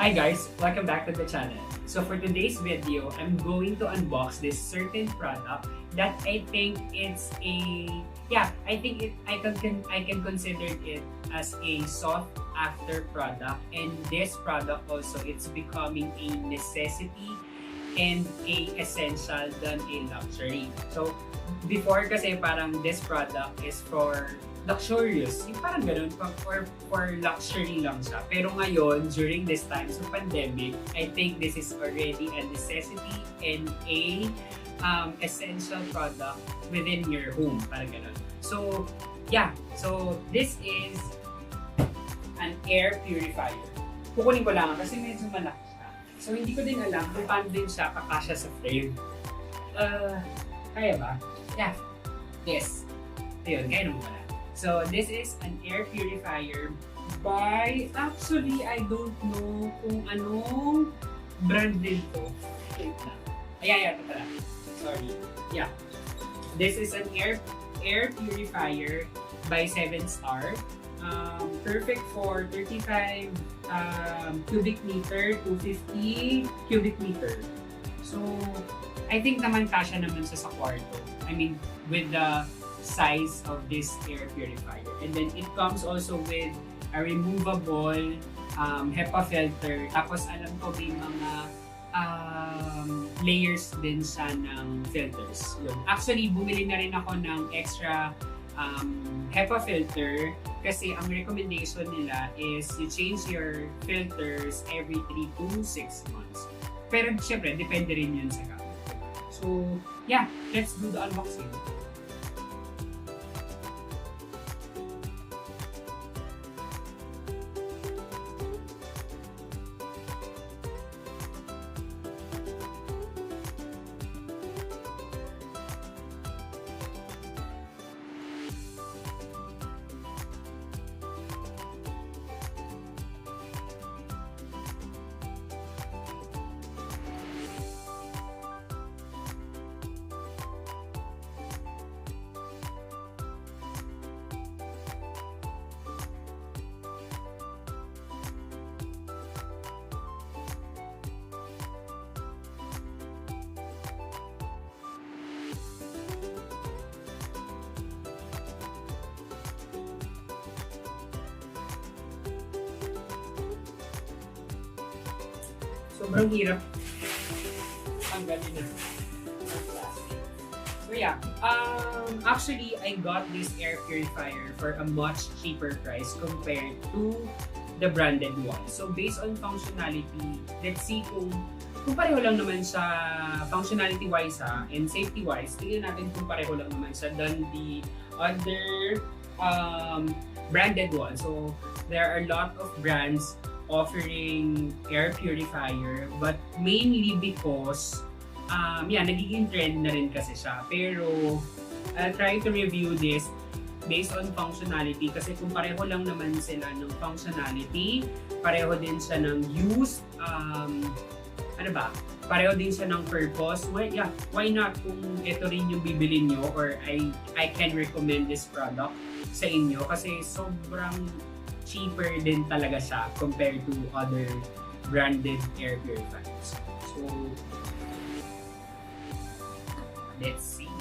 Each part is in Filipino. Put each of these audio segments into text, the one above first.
Hi guys, welcome back to the channel. So for today's video, I'm going to unbox this certain product that I think it's a I can consider it as a sought after product, and this product also it's becoming a necessity and a essential than a luxury. So before kasi parang this product is for luxurious, yung parang ganun, for luxury lang siya. Pero ngayon, during this time sa pandemic, I think this is already a necessity and a essential product within your home, parang ganun. So, yeah. So, this is an air purifier. Kukunin ko lang kasi medyo malaki siya. So, hindi ko din alam kung paano din siya kakasya sa frame. Kaya ba? Yeah. Yes. Ayun, kaya naman pala. So, this is an air purifier by, actually, I don't know kung anong brand din to. Wait lang. Ito pala. Sorry. Yeah. This is an air purifier by 7 Star. Perfect for 35 cubic meter to 50 cubic meter. So, I think naman kasya naman siya sa kwarto. I mean, with the size of this air purifier. And then it comes also with a removable HEPA filter. Tapos alam ko may mga layers din siya ng filters. Yun. Actually, bumili na rin ako ng extra HEPA filter kasi ang recommendation nila is you change your filters every 3 to 6 months. Pero syempre, depende rin yun sa gamit. So, yeah, let's do the unboxing. Sobrang hirap tanggalin na ang plastic. So yeah, actually I got this air purifier for a much cheaper price compared to the branded one. So based on functionality, let's see kung pareho lang naman siya functionality wise and safety wise. Tingnan natin kung pareho lang naman siya than the other branded one. So there are a lot of brands offering air purifier, but mainly because nagiging trend na rin kasi siya. Pero I'll try to review this based on functionality kasi kung pareho lang naman sila ng functionality, pareho din siya ng use, pareho din siya ng purpose. Why not kung ito rin yung bibili nyo, or I can recommend this product sa inyo kasi sobrang cheaper din talaga siya compared to other branded air purifiers. So, let's see.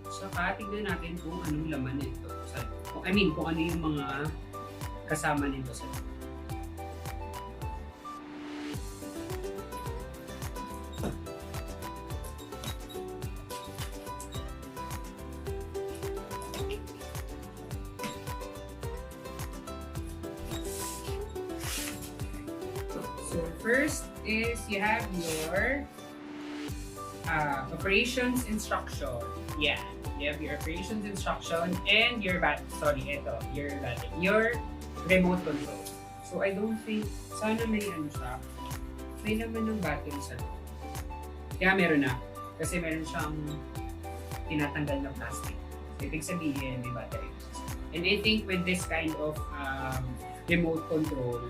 So, tignan natin kung anong laman nito. Kung ano yung mga kasama nito sa loob. So first is you have your operations instruction. Yeah, you have your operations instruction and your your remote control. So I don't think, sana may siya. May naman ng battery sa loob. Kaya meron na. Kasi meron siyang tinatanggal na plastic. So, ibig sabihin, may battery. And I think with this kind of remote control,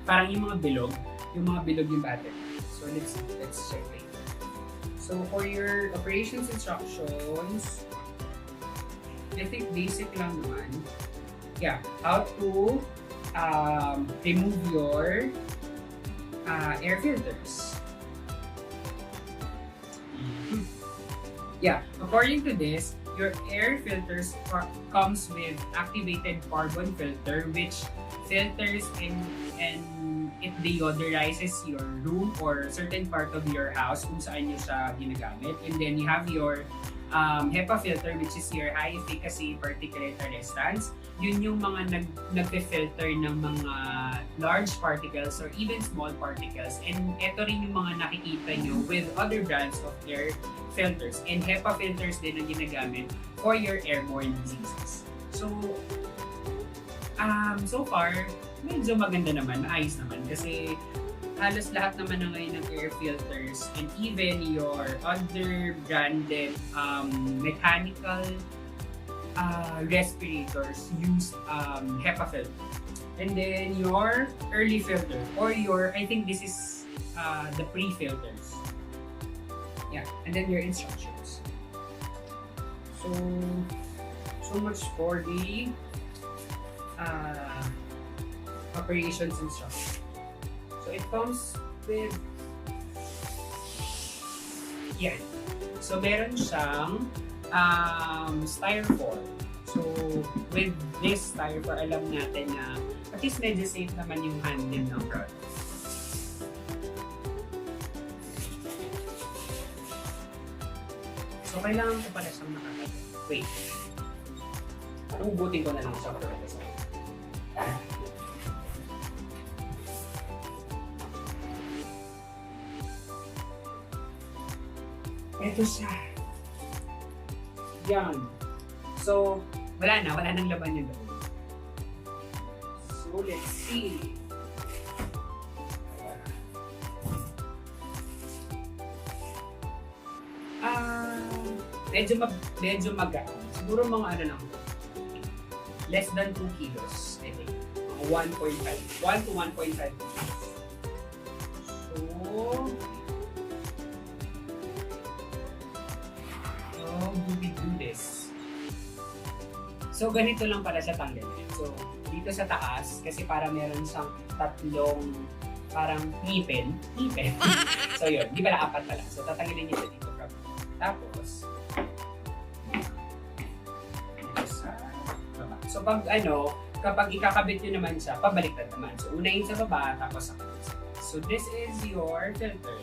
parang yung mga bilog yung battery. So let's check it. So for your operations instructions, I think basic lang naman. Yeah, how to remove your air filters. Yeah, according to this, your air filters comes with activated carbon filter which filters and it deodorizes your room or certain part of your house kung saan nyo siya ginagamit. And then you have your HEPA filter, which is your high efficacy particulate arrestants. Yun yung mga nagpe-filter ng mga large particles or even small particles. And ito rin yung mga nakikita nyo with other brands of air filters. And HEPA filters din ang ginagamit for your airborne diseases. So, so far, medyo maganda naman, maayos naman. Kasi halos lahat naman na ngayon ng air filters and even your other branded mechanical respirators use HEPA filter. And then your early filter or your, I think this is the pre-filters. Yeah, and then your instructions. So much for the operations instruction. So it comes with yan. So meron siyang styrofoam. So with this styrofoam, alam natin na at least medyo safe naman yung handling ng product. So kailangan ko pala siyang nakakagay. Wait. Ubutin ko na lang siya para sa ito siya. Yan. So, wala nang laban yun doon. So, let's see. Medyo magaan. Siguro mga ano lang. Less than 2 kilos, I think. 1 to 1.5 kilos. So, do we do this? So, ganito lang pala siya tanggalin. So, dito sa taas, kasi para meron siyang tatlong parang ngipin. So, yun. Di pala 4 pala. So, tatanggalin niyo siya dito from. Tapos, dito sa baba. So, kapag ikakabit nyo naman siya, pabaliktad naman. So, unahin sa baba, tapos sa kanan. So, this is your filter.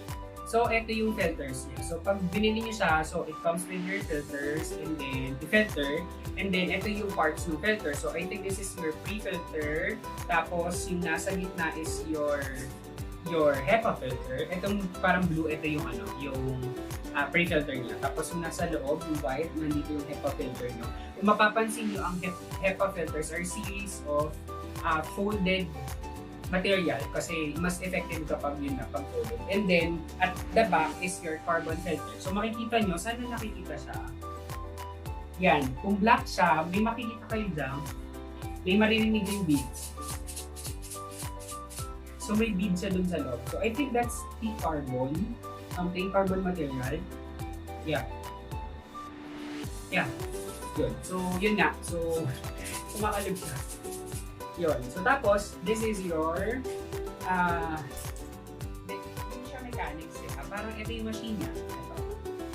So, ito yung filters niya. So, pag binili niyo siya, so it comes with your filters and then the filter. And then, ito yung parts ng filter. So, I think this is your pre-filter. Tapos, yung nasa gitna is your HEPA filter. Itong parang blue, ito yung yung pre-filter niya. Tapos, yung nasa loob, yung white, nandito yung HEPA filter niyo. Kung mapapansin niyo, ang HEPA filters are series of folded material kasi mas effective kapag yun na pag-folded. And then, at the back is your carbon filter. So, makikita nyo, saan na nakikita siya? Yan. Kung black siya, may makikita kayo dyan, may maririnig yung beads. So, may beads siya dun sa loob. So, I think that's the carbon, plain carbon material. Yeah. Yeah. Yun. So, yun nga. So, kumakalib siya. Yun. So, tapos, this is your hindi siya mechanics eh. Parang ito yung machine niya. Ito.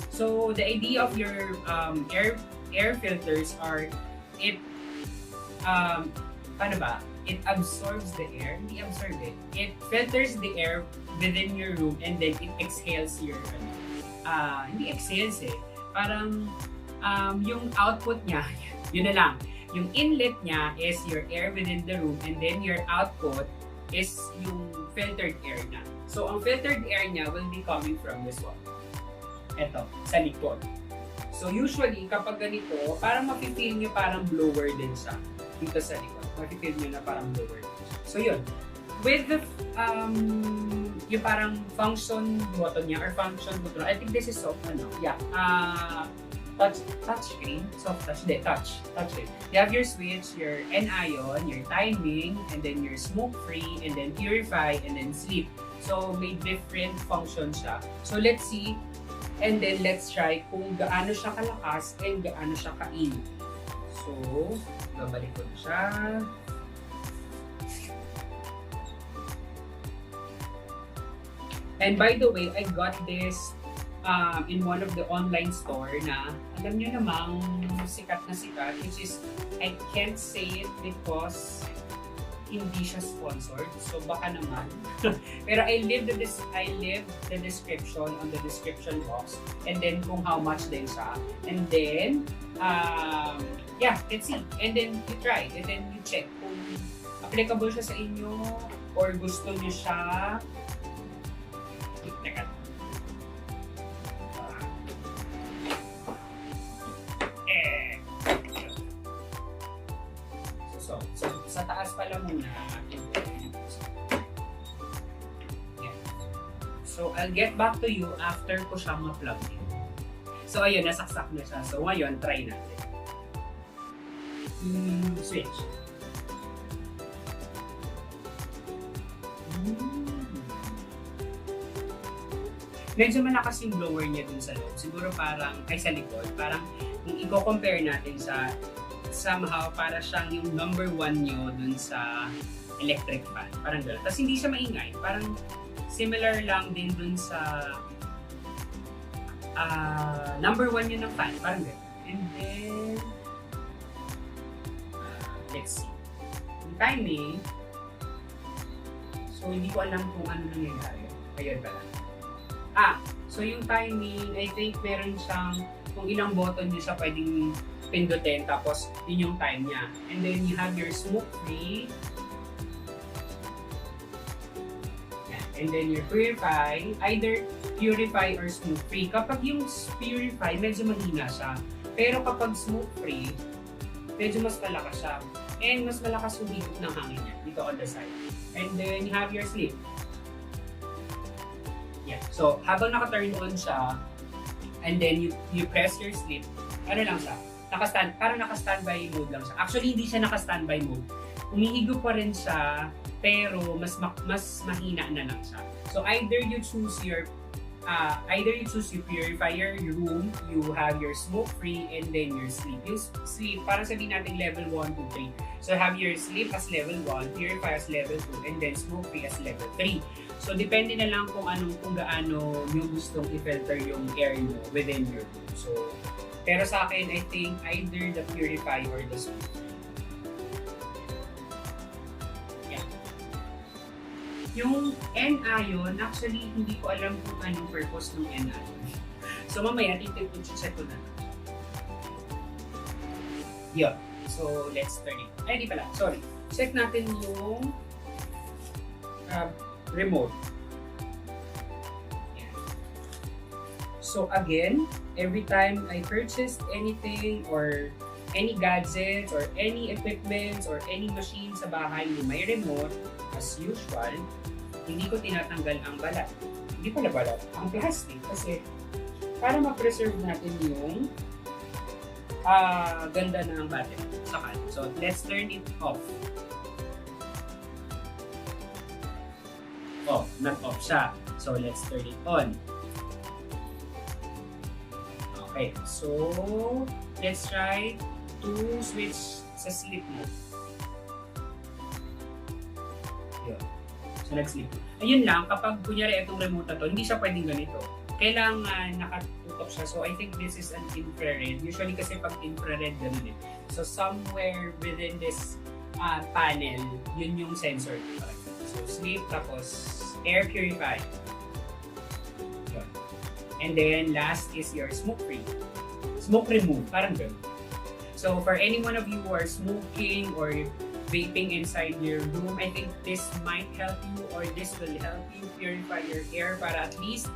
So, the idea of your air filters are paano ba? It absorbs the air. Hindi absorb it. It filters the air within your room and then it exhales your hindi exhales eh. Parang yung output niya, yun na lang. Yung inlet niya is your air within the room and then your output is yung filtered air niya. So, ang filtered air niya will be coming from this one. Ito, sa likod. So, usually, kapag ganito, parang mafe-feel nyo parang blower din siya. Dito sa likod. Mafe-feel nyo na parang blower din siya. So, yun. With the, yung parang function button niya or function button, I think this is soft, touchscreen, soft touch, touchscreen. You have your switch, your anion, your timing, and then your smoke-free, and then purify, and then sleep. So, may different functions siya. So, let's see, and then let's try kung gaano siya kalakas and gaano siya kainit. So, babalik ko na siya. And by the way, I got this in one of the online store na alam nyo namang sikat na sikat, which is I can't say it because hindi siya sponsored. So baka naman. Pero I leave the description on the description box, and then kung how much din siya. And then yeah, let's see. And then you try, and then you check kung applicable siya sa inyo or gusto niyo siya. Teka. So, sa taas pala muna. Yeah. So, I'll get back to you after ko siya ma-plug in. So, ayun, nasaksak na siya. So, ngayon, try natin. Switch. Medyo malakas yung blower niya dun sa loob. Siguro parang, ay sa likod, parang kung i-compare natin sa somehow para siyang yung number 1 nyo dun sa electric fan. Parang gano'n. Tapos hindi siya maingay. Parang similar lang din dun sa number 1 nyo ng fan. Parang gano'n. And then, let's see. Yung timing, so hindi ko alam kung ano nangyayari. Ayun pala. So yung timing, I think meron siyang kung ilang button nyo siya pwedeng pindutin, tapos yun yung time niya. And then you have your smoke-free. And then your purify, either purify or smoke-free. Kapag yung purify, medyo mahina siya. Pero kapag smoke-free, medyo mas malakas siya. And mas malakas yung higop ng hangin niya dito on the side. And then you have your sleep. Yeah. So, habang naka-turn on siya, and then you press your sleep, ano lang siya, parang naka-standby mode lang siya. Actually, hindi siya naka-standby mode. Umihigo pa rin siya, pero mas mahina na lang siya. So, either you choose your purifier, your room, you have your smoke-free, and then your sleep. Yung sleep, parang sabihin natin level 1, 2, 3. So, have your sleep as level 1, purifier as level 2, and then smoke-free as level 3. So, depende na lang kung gaano nyo gustong i-filter yung air nyo within your room. So, pero sa akin, I think either the purify or the smoke. Yeah. Yung N-ion, actually, hindi ko alam kung anong purpose ng N-ion. So, mamaya, check ko na. Yeah. So, let's turn it. Ay, di pala. Sorry. Check natin yung remote. Yeah. So again, every time I purchased anything or any gadgets or any equipment or any machine sa bahay na may remote, as usual, hindi ko tinatanggal ang balat. Hindi pala balat, ang plastic. Kasi para ma-preserve natin yung ganda ng battery. So let's turn it off. Oh, not off siya. So, let's turn it on. Okay, so, let's try to switch sa sleep mode. Yun. So, nag-sleep. Ayun lang, kapag kunyari itong remote na to, hindi siya pwedeng ganito. Kailangan nakatutok siya. So, I think this is an infrared. Usually kasi pag infrared, ganun eh. So, somewhere within this panel, yun yung sensor. So, sleep, tapos air purifier. Yun. And then, last is your smoke-free. Smoke remove, parang gano'n. So, for any one of you who are smoking or vaping inside your room, I think this might help you or this will help you purify your air para at least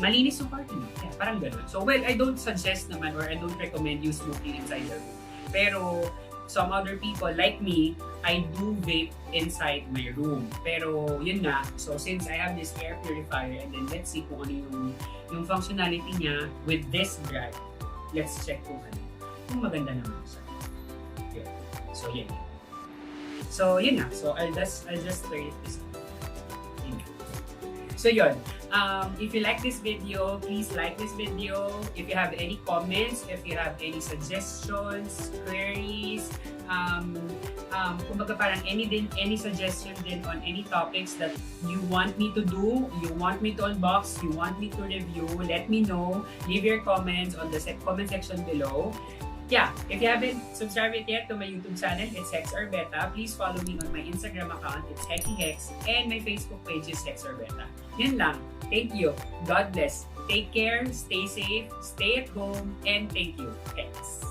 malinis yung party nyo. Yeah, parang gano'n. So, well, I don't suggest naman or I don't recommend you smoking inside the room. Pero, some other people like me, I do vape inside my room. Pero yun nga, so since I have this air purifier and then let's see kung ano yung functionality niya with this brand. Let's check kung maganda naman siya. Okay. So yun. So yun na. So I'll just turn it this way. So yun, if you like this video, please like this video. If you have any comments, if you have any suggestions, queries, kumbaga parang any suggestion din on any topics that you want me to do, you want me to unbox, you want me to review, let me know. Leave your comments on the comment section below. Yeah, if you haven't subscribed yet to my YouTube channel, it's Hex Orbeta. Please follow me on my Instagram account, it's HeckyHex, and my Facebook page is Hex Orbeta. Yun lang. Thank you. God bless. Take care, stay safe, stay at home, and thank you. Hex.